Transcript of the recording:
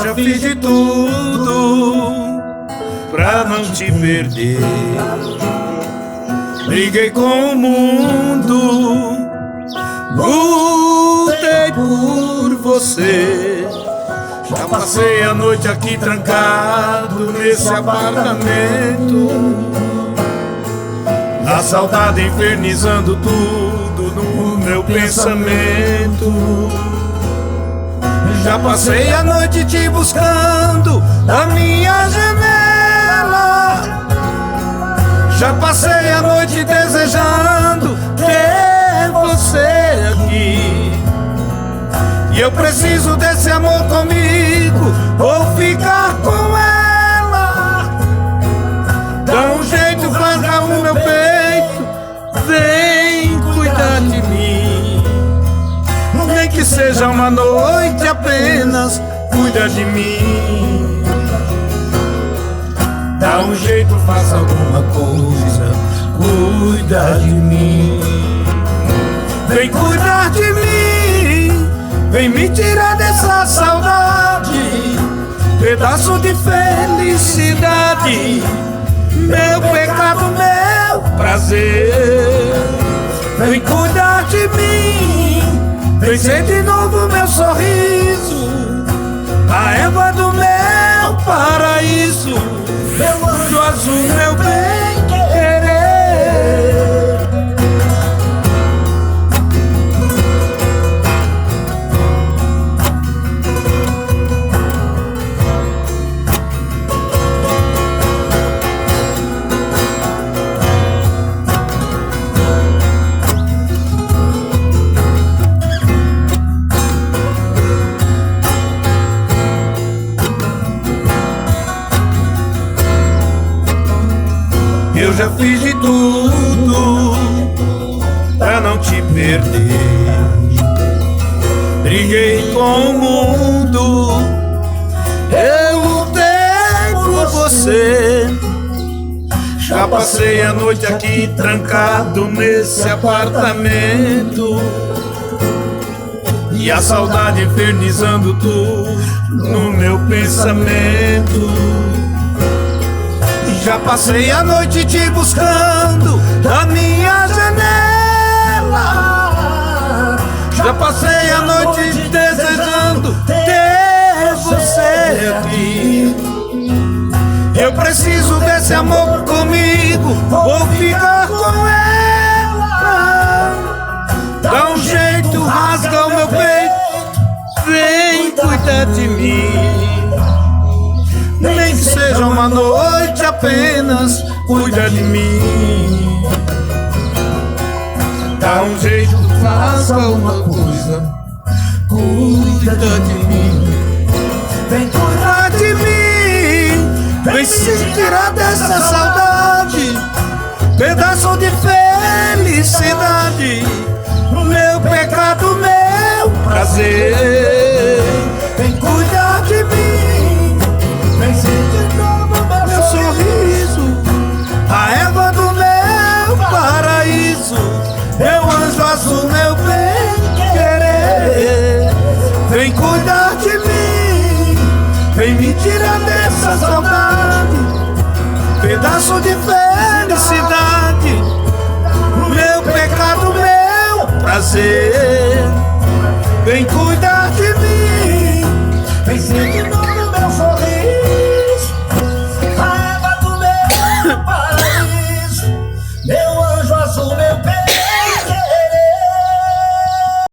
já fiz de tudo pra não te perder. Briguei com o mundo, lutei por você. Já passei a noite aqui trancado nesse apartamento, a saudade infernizando tudo no meu pensamento. Já passei a noite te buscando da minha janela, já passei a noite desejando ter você aqui. E eu preciso desse amor comigo ou ficar com ela. Dá um jeito, rasga o meu peito, vem cuidar de mim. Nem que seja uma noite apenas, cuida de mim. Dá um jeito, faça alguma coisa, cuida de mim. Vem cuidar de mim, vem me tirar dessa saudade, pedaço de felicidade, meu pecado, meu prazer. Vem cuidar de mim, vem ser de novo meu sorriso, a Eva do meu paraíso, meu anjo azul, meu bem-querer. Eu já fiz de tudo pra não te perder. Briguei com o mundo, eu lutei por você. Já passei a noite aqui trancado nesse apartamento, e a saudade infernizando tudo no meu pensamento. Já passei a noite te buscando da minha janela, já passei a noite desejando ter você aqui. Eu preciso desse amor comigo, vou ficar com ela. Dá um jeito, rasga o meu peito, vem cuidar de mim. Nem que seja uma noite apenas, cuida de mim. Dá um jeito, faça uma coisa, cuida de mim. Vem cuidar de mim, vem se tirar dessa saudade, pedaço de felicidade, meu pecado, meu prazer. Vem cuidar de mim, vem ser de novo meu sorriso, a Eva do meu paraíso, meu anjo azul, meu bem-querer. Vem cuidar de mim, vem me tirar dessa saudade, pedaço de felicidade, meu pecado, meu prazer. Vem cuidar de mim, vem ser de novo meu sorriso, a Eva do meu paraíso, meu anjo azul, meu bem.